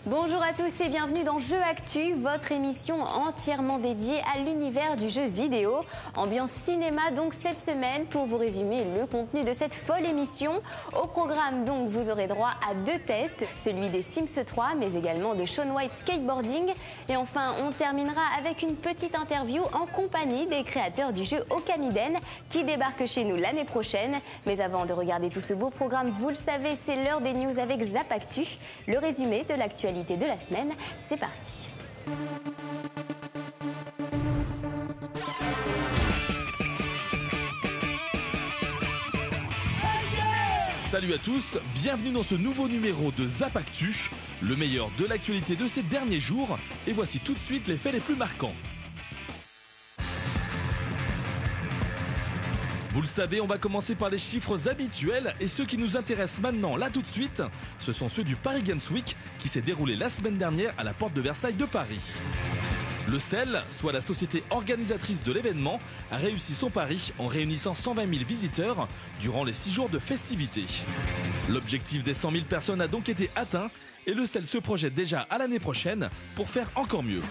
Bonjour à tous et bienvenue dans Jeux Actu, votre émission entièrement dédiée à l'univers du jeu vidéo. Ambiance cinéma donc cette semaine pour vous résumer le contenu de cette folle émission. Au programme donc vous aurez droit à 2 tests, celui des Sims 3 mais également de Shaun White Skateboarding. Et enfin on terminera avec une petite interview en compagnie des créateurs du jeu Okamiden qui débarquent chez nous l'année prochaine. Mais avant de regarder tout ce beau programme, vous le savez, c'est l'heure des news avec Zap Actu, le résumé de l'actualité de la semaine. C'est parti. Salut à tous, bienvenue dans ce nouveau numéro de Zap Actu, le meilleur de l'actualité de ces derniers jours. Et voici tout de suite les faits les plus marquants. Vous le savez, on va commencer par les chiffres habituels et ceux qui nous intéressent maintenant, là tout de suite, ce sont ceux du Paris Games Week qui s'est déroulé la semaine dernière à la porte de Versailles de Paris. Le CEL, soit la société organisatrice de l'événement, a réussi son pari en réunissant 120 000 visiteurs durant les 6 jours de festivités. L'objectif des 100 000 personnes a donc été atteint et le CEL se projette déjà à l'année prochaine pour faire encore mieux.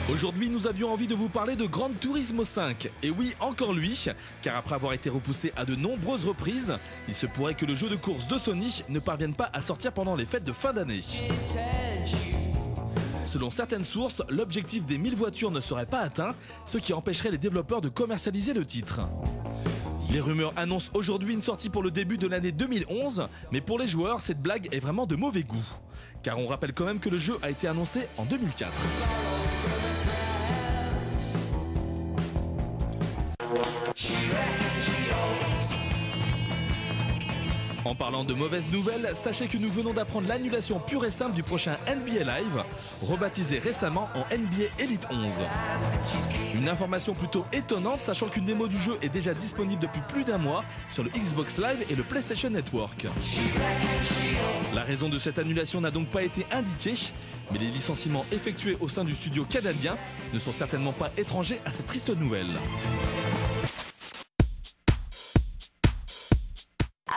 Aujourd'hui, nous avions envie de vous parler de Gran Turismo 5. Et oui, encore lui, car après avoir été repoussé à de nombreuses reprises, il se pourrait que le jeu de course de Sony ne parvienne pas à sortir pendant les fêtes de fin d'année. Selon certaines sources, l'objectif des 1000 voitures ne serait pas atteint, ce qui empêcherait les développeurs de commercialiser le titre. Les rumeurs annoncent aujourd'hui une sortie pour le début de l'année 2011, mais pour les joueurs, cette blague est vraiment de mauvais goût. Car on rappelle quand même que le jeu a été annoncé en 2004. En parlant de mauvaises nouvelles, sachez que nous venons d'apprendre l'annulation pure et simple du prochain NBA Live, rebaptisé récemment en NBA Elite 11. Une information plutôt étonnante, sachant qu'une démo du jeu est déjà disponible depuis plus d'1 mois sur le Xbox Live et le PlayStation Network. La raison de cette annulation n'a donc pas été indiquée, mais les licenciements effectués au sein du studio canadien ne sont certainement pas étrangers à cette triste nouvelle.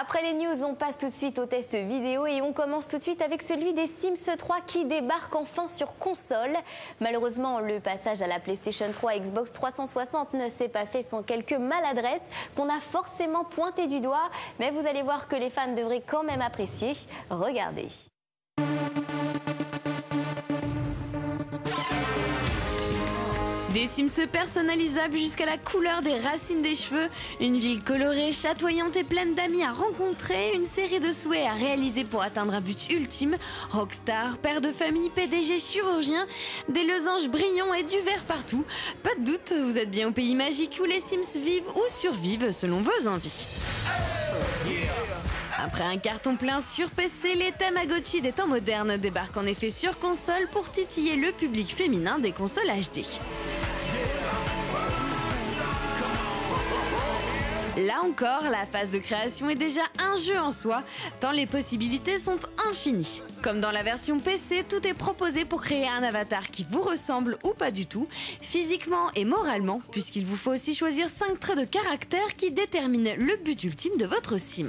Après les news, on passe tout de suite au test vidéo et on commence tout de suite avec celui des Sims 3 qui débarque enfin sur console. Malheureusement, le passage à la PlayStation 3 et Xbox 360 ne s'est pas fait sans quelques maladresses qu'on a forcément pointées du doigt. Mais vous allez voir que les fans devraient quand même apprécier. Regardez. Des Sims personnalisables jusqu'à la couleur des racines des cheveux, une ville colorée, chatoyante et pleine d'amis à rencontrer, une série de souhaits à réaliser pour atteindre un but ultime, rockstar, père de famille, PDG, chirurgien, des losanges brillants et du vert partout. Pas de doute, vous êtes bien au pays magique où les Sims vivent ou survivent selon vos envies. Après un carton plein sur PC, les Tamagotchi des temps modernes débarquent en effet sur console pour titiller le public féminin des consoles HD. Là encore, la phase de création est déjà un jeu en soi, tant les possibilités sont infinies. Comme dans la version PC, tout est proposé pour créer un avatar qui vous ressemble ou pas du tout, physiquement et moralement, puisqu'il vous faut aussi choisir 5 traits de caractère qui déterminent le but ultime de votre sim.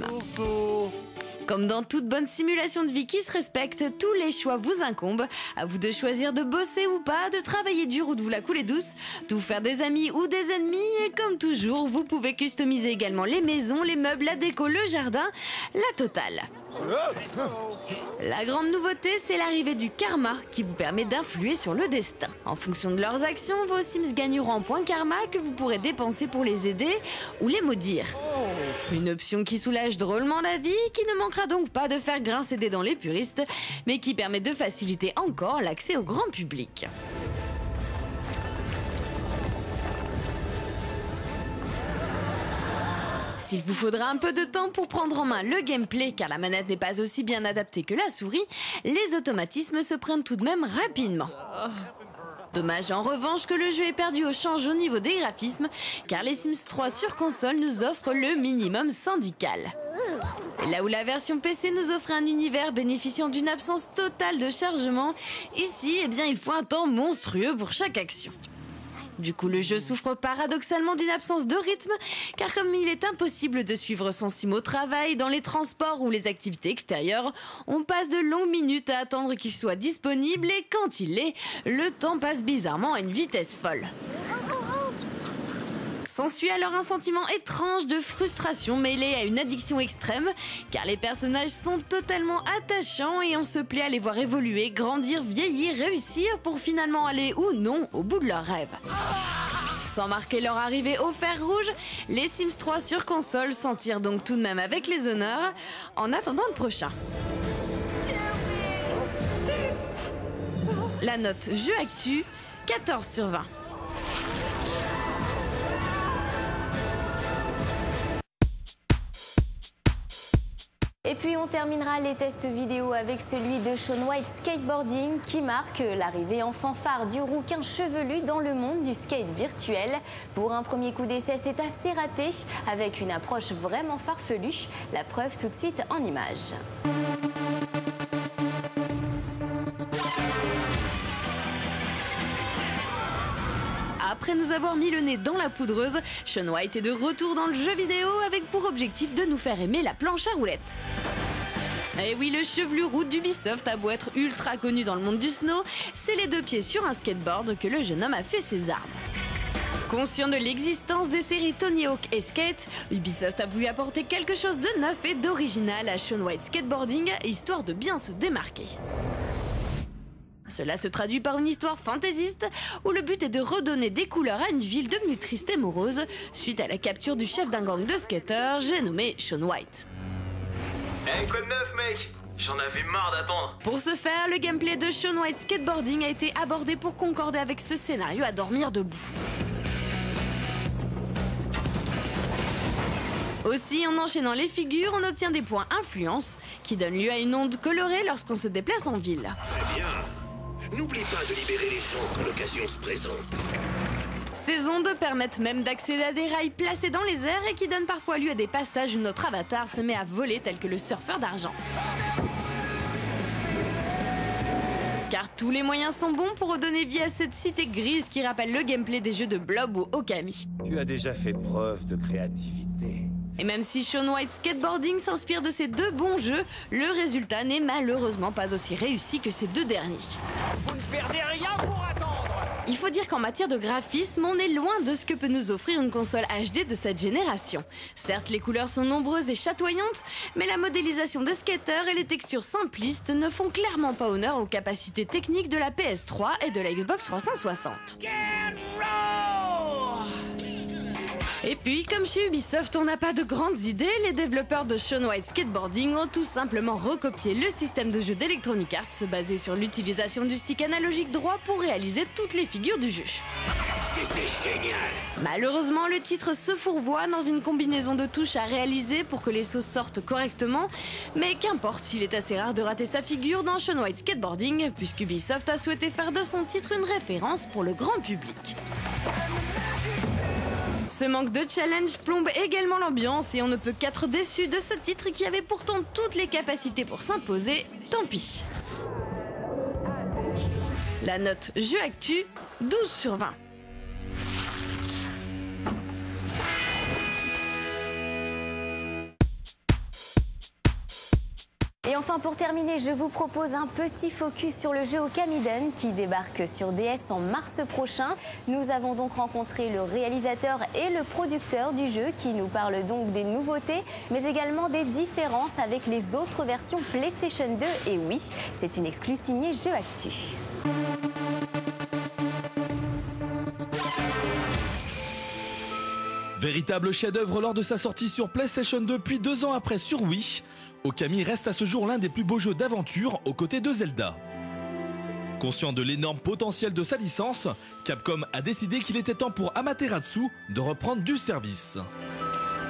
Comme dans toute bonne simulation de vie qui se respecte, tous les choix vous incombent. À vous de choisir de bosser ou pas, de travailler dur ou de vous la couler douce, de vous faire des amis ou des ennemis. Et comme toujours, vous pouvez customiser également les maisons, les meubles, la déco, le jardin, la totale. La grande nouveauté, c'est l'arrivée du karma qui vous permet d'influer sur le destin. En fonction de leurs actions, vos Sims gagneront en points karma que vous pourrez dépenser pour les aider ou les maudire. Une option qui soulage drôlement la vie, qui ne manquera donc pas de faire grincer des dents les puristes, mais qui permet de faciliter encore l'accès au grand public. Il vous faudra un peu de temps pour prendre en main le gameplay car la manette n'est pas aussi bien adaptée que la souris, les automatismes se prennent tout de même rapidement. Dommage en revanche que le jeu ait perdu au change au niveau des graphismes car les Sims 3 sur console nous offrent le minimum syndical. Et là où la version PC nous offre un univers bénéficiant d'une absence totale de chargement, ici eh bien, il faut un temps monstrueux pour chaque action. Du coup, le jeu souffre paradoxalement d'une absence de rythme, car comme il est impossible de suivre son sim au travail, dans les transports ou les activités extérieures, on passe de longues minutes à attendre qu'il soit disponible et quand il l'est, le temps passe bizarrement à une vitesse folle. S'ensuit alors un sentiment étrange de frustration mêlé à une addiction extrême, car les personnages sont totalement attachants et on se plaît à les voir évoluer, grandir, vieillir, réussir pour finalement aller ou non au bout de leurs rêves. Sans marquer leur arrivée au fer rouge, les Sims 3 sur console s'en tirent donc tout de même avec les honneurs, en attendant le prochain. La note jeu actu, 14 sur 20. Et puis on terminera les tests vidéo avec celui de Shaun White Skateboarding qui marque l'arrivée en fanfare du rouquin chevelu dans le monde du skate virtuel. Pour un premier coup d'essai, c'est assez raté avec une approche vraiment farfelue. La preuve tout de suite en images. Après nous avoir mis le nez dans la poudreuse, Shaun White est de retour dans le jeu vidéo avec pour objectif de nous faire aimer la planche à roulettes. Et oui, le chevelu roux d'Ubisoft a beau être ultra connu dans le monde du snow, c'est les deux pieds sur un skateboard que le jeune homme a fait ses armes. Conscient de l'existence des séries Tony Hawk et Skate, Ubisoft a voulu apporter quelque chose de neuf et d'original à Shaun White Skateboarding, histoire de bien se démarquer. Cela se traduit par une histoire fantaisiste où le but est de redonner des couleurs à une ville devenue triste et morose suite à la capture du chef d'un gang de skateurs, j'ai nommé Shaun White. Hey, quoi de neuf, mec? J'en avais marre d'attendre. Pour ce faire, le gameplay de Shaun White Skateboarding a été abordé pour concorder avec ce scénario à dormir debout. Aussi, en enchaînant les figures, on obtient des points influence qui donnent lieu à une onde colorée lorsqu'on se déplace en ville. Très bien. N'oublie pas de libérer les gens quand l'occasion se présente. Ces ondes permettent même d'accéder à des rails placés dans les airs et qui donnent parfois lieu à des passages où notre avatar se met à voler tel que le surfeur d'argent. Car tous les moyens sont bons pour redonner vie à cette cité grise qui rappelle le gameplay des jeux de Blob ou Okami. Tu as déjà fait preuve de créativité. Et même si Shaun White Skateboarding s'inspire de ces deux bons jeux, le résultat n'est malheureusement pas aussi réussi que ces deux derniers. Vous ne perdez rien pour attendre. Il faut dire qu'en matière de graphisme, on est loin de ce que peut nous offrir une console HD de cette génération. Certes, les couleurs sont nombreuses et chatoyantes, mais la modélisation des skateurs et les textures simplistes ne font clairement pas honneur aux capacités techniques de la PS3 et de la Xbox 360. Et puis, comme chez Ubisoft, on n'a pas de grandes idées, les développeurs de Shaun White Skateboarding ont tout simplement recopié le système de jeu d'Electronic Arts basé sur l'utilisation du stick analogique droit pour réaliser toutes les figures du jeu. C'était génial. Malheureusement, le titre se fourvoie dans une combinaison de touches à réaliser pour que les sauces sortent correctement, mais qu'importe, il est assez rare de rater sa figure dans Shaun White Skateboarding, puisqu'Ubisoft a souhaité faire de son titre une référence pour le grand public. Ce manque de challenge plombe également l'ambiance et on ne peut qu'être déçu de ce titre qui avait pourtant toutes les capacités pour s'imposer, tant pis. La note jeu actu, 12 sur 20. Et enfin pour terminer, je vous propose un petit focus sur le jeu Okamiden qui débarque sur DS en mars prochain. Nous avons donc rencontré le réalisateur et le producteur du jeu qui nous parlent donc des nouveautés mais également des différences avec les autres versions PlayStation 2. Et oui, c'est une exclue signée Jeux Actu. Véritable chef-d'œuvre lors de sa sortie sur PlayStation 2 puis 2 ans après sur Wii, Okami reste à ce jour l'un des plus beaux jeux d'aventure aux côtés de Zelda. Conscient de l'énorme potentiel de sa licence, Capcom a décidé qu'il était temps pour Amaterasu de reprendre du service.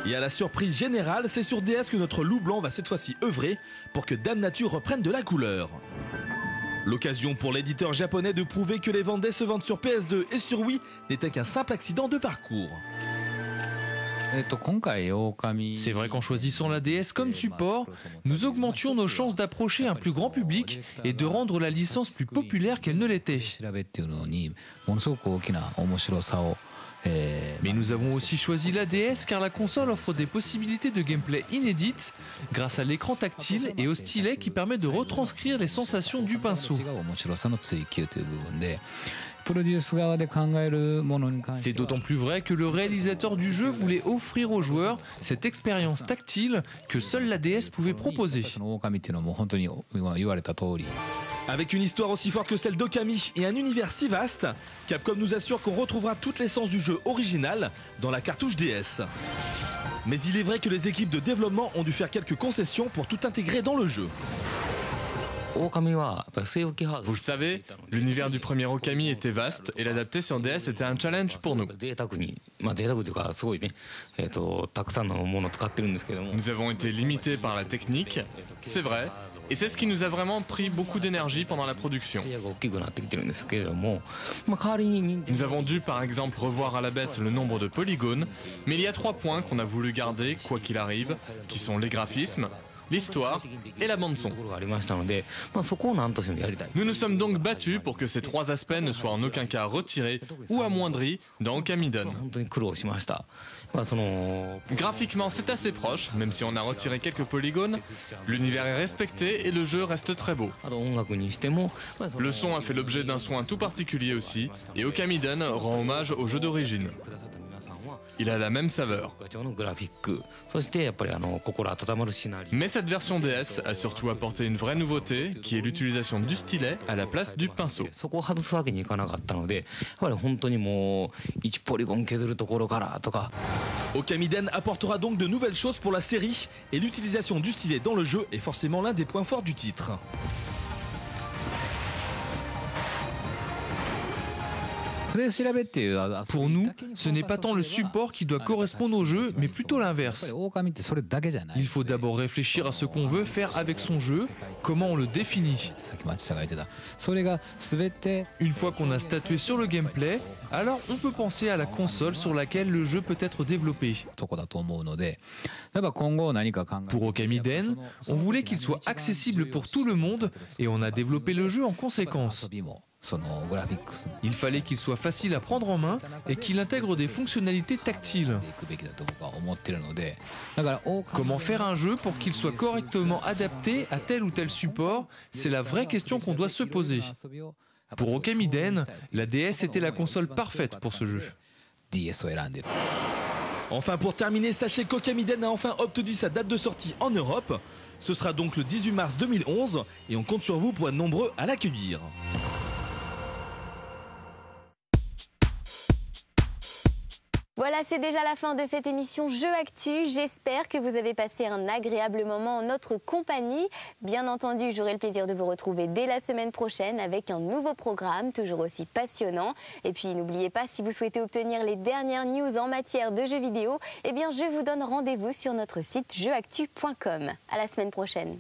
Et à la surprise générale, c'est sur DS que notre loup blanc va cette fois-ci œuvrer pour que Dame Nature reprenne de la couleur. L'occasion pour l'éditeur japonais de prouver que les ventes décevantes sur PS2 et sur Wii n'étaient qu'un simple accident de parcours. C'est vrai qu'en choisissant la DS comme support, nous augmentions nos chances d'approcher un plus grand public et de rendre la licence plus populaire qu'elle ne l'était. Mais nous avons aussi choisi la DS car la console offre des possibilités de gameplay inédites grâce à l'écran tactile et au stylet qui permet de retranscrire les sensations du pinceau. C'est d'autant plus vrai que le réalisateur du jeu voulait offrir aux joueurs cette expérience tactile que seule la DS pouvait proposer. Avec une histoire aussi forte que celle d'Okami et un univers si vaste, Capcom nous assure qu'on retrouvera toute l'essence du jeu original dans la cartouche DS. Mais il est vrai que les équipes de développement ont dû faire quelques concessions pour tout intégrer dans le jeu. Vous le savez, l'univers du premier Okami était vaste et l'adapter sur DS était un challenge pour nous. Nous avons été limités par la technique, c'est vrai, et c'est ce qui nous a vraiment pris beaucoup d'énergie pendant la production. Nous avons dû par exemple revoir à la baisse le nombre de polygones, mais il y a 3 points qu'on a voulu garder quoi qu'il arrive, qui sont les graphismes, l'histoire et la bande-son. Nous nous sommes donc battus pour que ces 3 aspects ne soient en aucun cas retirés ou amoindris dans Okamiden. Graphiquement, c'est assez proche, même si on a retiré quelques polygones. L'univers est respecté et le jeu reste très beau. Le son a fait l'objet d'un soin tout particulier aussi, et Okamiden rend hommage au jeu d'origine. Il a la même saveur. Mais cette version DS a surtout apporté une vraie nouveauté, qui est l'utilisation du stylet à la place du pinceau. Okamiden apportera donc de nouvelles choses pour la série, et l'utilisation du stylet dans le jeu est forcément l'un des points forts du titre. Pour nous, ce n'est pas tant le support qui doit correspondre au jeu, mais plutôt l'inverse. Il faut d'abord réfléchir à ce qu'on veut faire avec son jeu, comment on le définit. Une fois qu'on a statué sur le gameplay, alors on peut penser à la console sur laquelle le jeu peut être développé. Pour Okamiden, on voulait qu'il soit accessible pour tout le monde et on a développé le jeu en conséquence. Il fallait qu'il soit facile à prendre en main et qu'il intègre des fonctionnalités tactiles. Comment faire un jeu pour qu'il soit correctement adapté à tel ou tel support, c'est la vraie question qu'on doit se poser. Pour Okamiden, la DS était la console parfaite pour ce jeu. Enfin, pour terminer, sachez qu'Okamiden a enfin obtenu sa date de sortie en Europe. Ce sera donc le 18 mars 2011 et on compte sur vous pour être nombreux à l'accueillir. Voilà, c'est déjà la fin de cette émission Jeux Actu. J'espère que vous avez passé un agréable moment en notre compagnie. Bien entendu, j'aurai le plaisir de vous retrouver dès la semaine prochaine avec un nouveau programme, toujours aussi passionnant. Et puis, n'oubliez pas, si vous souhaitez obtenir les dernières news en matière de jeux vidéo, eh bien, je vous donne rendez-vous sur notre site jeuxactu.com. À la semaine prochaine.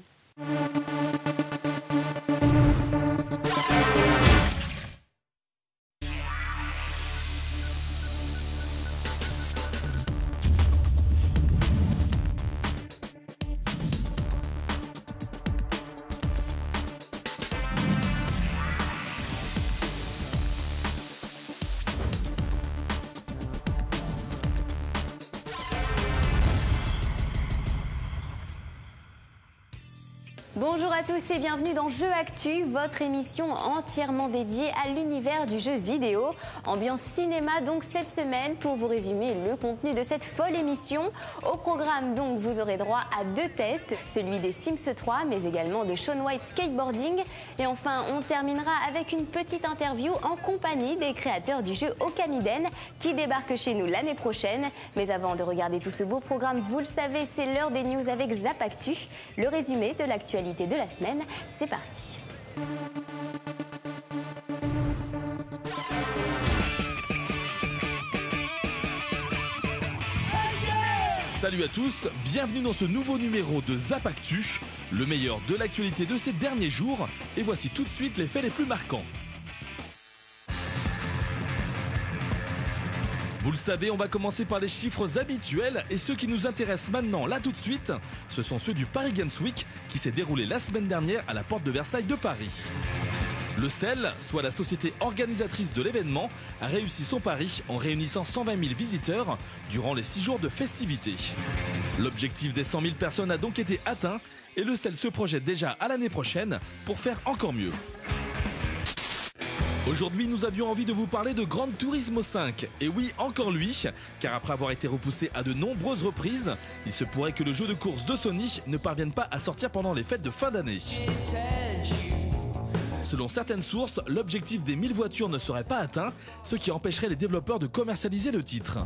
Bonjour à tous et bienvenue dans Jeux Actu, votre émission entièrement dédiée à l'univers du jeu vidéo. Ambiance cinéma donc cette semaine pour vous résumer le contenu de cette folle émission. Au programme donc vous aurez droit à 2 tests, celui des Sims 3 mais également de Shaun White Skateboarding. Et enfin on terminera avec une petite interview en compagnie des créateurs du jeu Okamiden qui débarque chez nous l'année prochaine. Mais avant de regarder tout ce beau programme, vous le savez, c'est l'heure des news avec Zap Actu, le résumé de l'actualité de la semaine. C'est parti. Salut à tous, bienvenue dans ce nouveau numéro de Zap Actu, le meilleur de l'actualité de ces derniers jours. Et voici tout de suite les faits les plus marquants. Vous le savez, on va commencer par les chiffres habituels et ceux qui nous intéressent maintenant, là tout de suite, ce sont ceux du Paris Games Week qui s'est déroulé la semaine dernière à la porte de Versailles de Paris. Le CEL, soit la société organisatrice de l'événement, a réussi son pari en réunissant 120 000 visiteurs durant les 6 jours de festivités. L'objectif des 100 000 personnes a donc été atteint et le CEL se projette déjà à l'année prochaine pour faire encore mieux. Aujourd'hui, nous avions envie de vous parler de Gran Turismo 5. Et oui, encore lui, car après avoir été repoussé à de nombreuses reprises, il se pourrait que le jeu de course de Sony ne parvienne pas à sortir pendant les fêtes de fin d'année. Selon certaines sources, l'objectif des 1000 voitures ne serait pas atteint, ce qui empêcherait les développeurs de commercialiser le titre.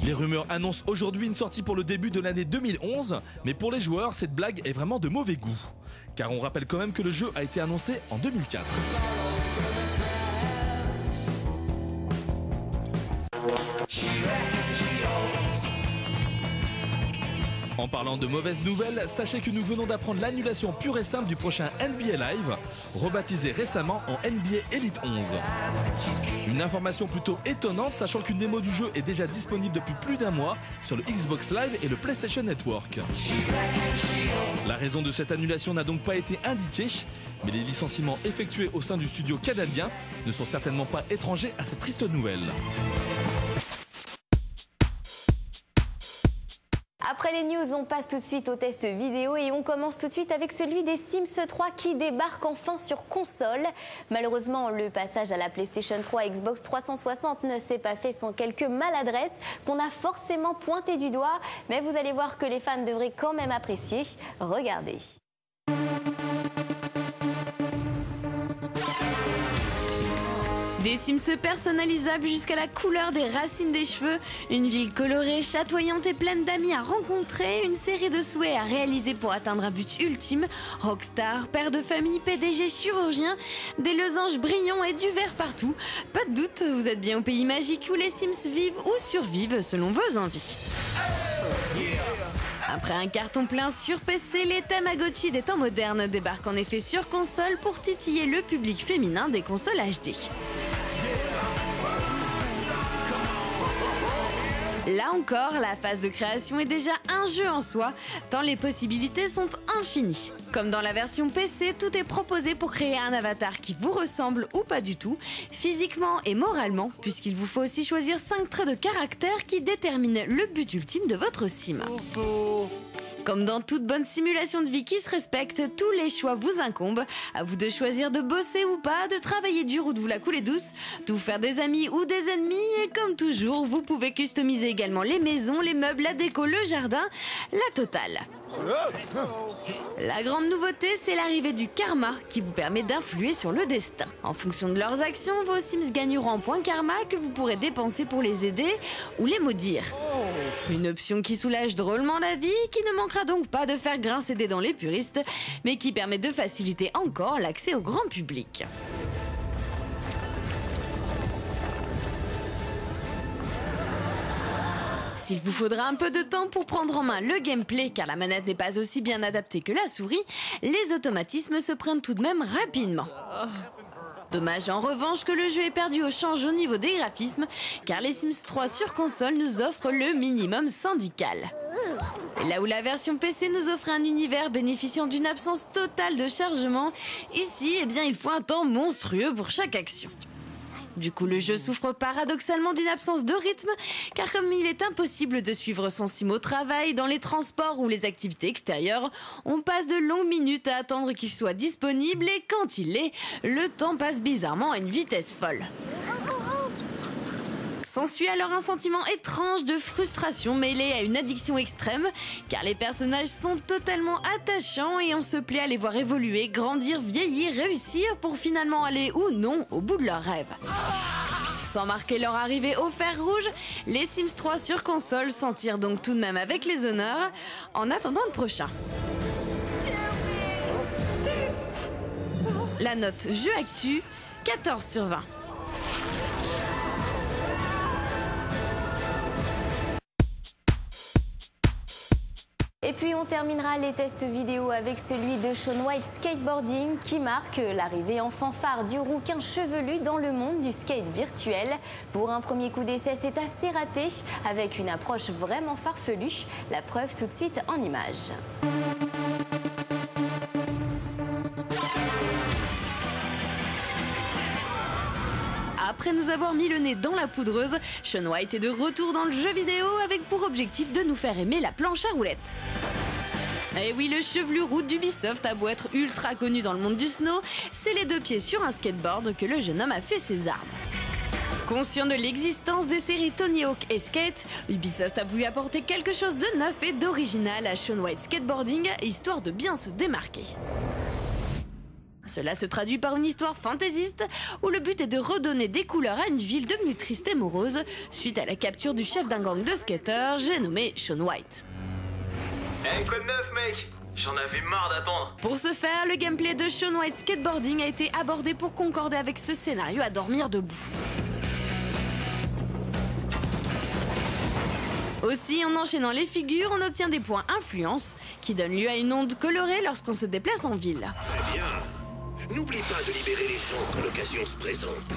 Les rumeurs annoncent aujourd'hui une sortie pour le début de l'année 2011, mais pour les joueurs, cette blague est vraiment de mauvais goût. Car on rappelle quand même que le jeu a été annoncé en 2004. En parlant de mauvaises nouvelles, sachez que nous venons d'apprendre l'annulation pure et simple du prochain NBA Live, rebaptisé récemment en NBA Elite 11. Une information plutôt étonnante, sachant qu'une démo du jeu est déjà disponible depuis plus d'un mois sur le Xbox Live et le PlayStation Network. La raison de cette annulation n'a donc pas été indiquée, mais les licenciements effectués au sein du studio canadien ne sont certainement pas étrangers à cette triste nouvelle. Après les news, on passe tout de suite au test vidéo et on commence tout de suite avec celui des Sims 3 qui débarque enfin sur console. Malheureusement, le passage à la PlayStation 3 et Xbox 360 ne s'est pas fait sans quelques maladresses qu'on a forcément pointées du doigt. Mais vous allez voir que les fans devraient quand même apprécier. Regardez. Des Sims personnalisables jusqu'à la couleur des racines des cheveux, une ville colorée, chatoyante et pleine d'amis à rencontrer, une série de souhaits à réaliser pour atteindre un but ultime, rockstar, père de famille, PDG, chirurgien, des losanges brillants et du vert partout. Pas de doute, vous êtes bien au pays magique où les Sims vivent ou survivent selon vos envies. Après un carton plein sur PC, les Tamagotchi des temps modernes débarquent en effet sur console pour titiller le public féminin des consoles HD. Là encore, la phase de création est déjà un jeu en soi, tant les possibilités sont infinies. Comme dans la version PC, tout est proposé pour créer un avatar qui vous ressemble ou pas du tout, physiquement et moralement, puisqu'il vous faut aussi choisir 5 traits de caractère qui déterminent le but ultime de votre sim. Comme dans toute bonne simulation de vie qui se respecte, tous les choix vous incombent. À vous de choisir de bosser ou pas, de travailler dur ou de vous la couler douce, de vous faire des amis ou des ennemis. Et comme toujours, vous pouvez customiser également les maisons, les meubles, la déco, le jardin, la totale. La grande nouveauté, c'est l'arrivée du karma qui vous permet d'influer sur le destin. En fonction de leurs actions, vos Sims gagneront en points karma que vous pourrez dépenser pour les aider ou les maudire. Une option qui soulage drôlement la vie, qui ne manquera donc pas de faire grincer des dents les puristes, mais qui permet de faciliter encore l'accès au grand public. S'il vous faudra un peu de temps pour prendre en main le gameplay, car la manette n'est pas aussi bien adaptée que la souris, les automatismes se prennent tout de même rapidement. Dommage en revanche que le jeu ait perdu au change au niveau des graphismes, car les Sims 3 sur console nous offrent le minimum syndical. Et là où la version PC nous offre un univers bénéficiant d'une absence totale de chargement, ici, eh bien, il faut un temps monstrueux pour chaque action. Du coup, le jeu souffre paradoxalement d'une absence de rythme, car comme il est impossible de suivre son sim au travail, dans les transports ou les activités extérieures, on passe de longues minutes à attendre qu'il soit disponible et quand il l'est, le temps passe bizarrement à une vitesse folle. S'ensuit alors un sentiment étrange de frustration mêlé à une addiction extrême, car les personnages sont totalement attachants et on se plaît à les voir évoluer, grandir, vieillir, réussir pour finalement aller ou non au bout de leurs rêves. Sans marquer leur arrivée au fer rouge, les Sims 3 sur console s'en tirent donc tout de même avec les honneurs, en attendant le prochain. La note jeu actu, 14 sur 20. Et puis on terminera les tests vidéo avec celui de Shaun White Skateboarding qui marque l'arrivée en fanfare du rouquin chevelu dans le monde du skate virtuel. Pour un premier coup d'essai, c'est assez raté avec une approche vraiment farfelue. La preuve tout de suite en images. Après nous avoir mis le nez dans la poudreuse, Shaun White est de retour dans le jeu vidéo avec pour objectif de nous faire aimer la planche à roulettes. Et oui, le chevelu roux d'Ubisoft a beau être ultra connu dans le monde du snow, c'est les deux pieds sur un skateboard que le jeune homme a fait ses armes. Conscient de l'existence des séries Tony Hawk et Skate, Ubisoft a voulu apporter quelque chose de neuf et d'original à Shaun White Skateboarding, histoire de bien se démarquer. Cela se traduit par une histoire fantaisiste où le but est de redonner des couleurs à une ville devenue triste et morose suite à la capture du chef d'un gang de skateurs, j'ai nommé Shaun White. Quoi de neuf, mec? J'en avais marre d'attendre. Pour ce faire, le gameplay de Shaun White Skateboarding a été abordé pour concorder avec ce scénario à dormir debout. Aussi, en enchaînant les figures, on obtient des points influence qui donnent lieu à une onde colorée lorsqu'on se déplace en ville. Très bien. N'oublie pas de libérer les gens quand l'occasion se présente.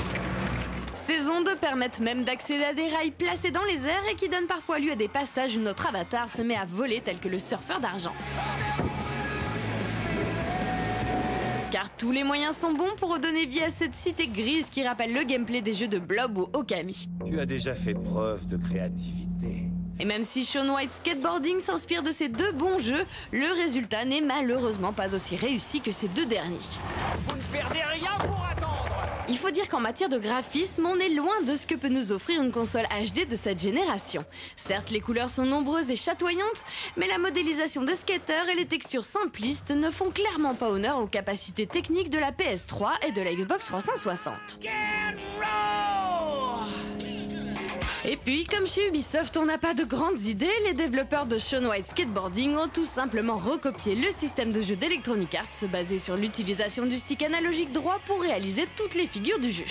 Ces ondes permettent même d'accéder à des rails placés dans les airs et qui donnent parfois lieu à des passages où notre avatar se met à voler tel que le surfeur d'argent. Car tous les moyens sont bons pour redonner vie à cette cité grise qui rappelle le gameplay des jeux de Blob ou Okami. Tu as déjà fait preuve de créativité. Et même si Shaun White Skateboarding s'inspire de ces deux bons jeux, le résultat n'est malheureusement pas aussi réussi que ces deux derniers. Vous ne perdez rien pour attendre. Il faut dire qu'en matière de graphisme, on est loin de ce que peut nous offrir une console HD de cette génération. Certes, les couleurs sont nombreuses et chatoyantes, mais la modélisation des skateurs et les textures simplistes ne font clairement pas honneur aux capacités techniques de la PS3 et de la Xbox 360. Et puis, comme chez Ubisoft, on n'a pas de grandes idées, les développeurs de Shaun White Skateboarding ont tout simplement recopié le système de jeu d'Electronic Arts basé sur l'utilisation du stick analogique droit pour réaliser toutes les figures du jeu.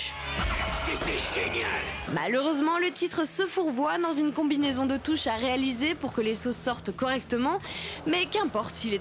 C'était génial. Malheureusement, le titre se fourvoie dans une combinaison de touches à réaliser pour que les sauces sortent correctement, mais qu'importe, il est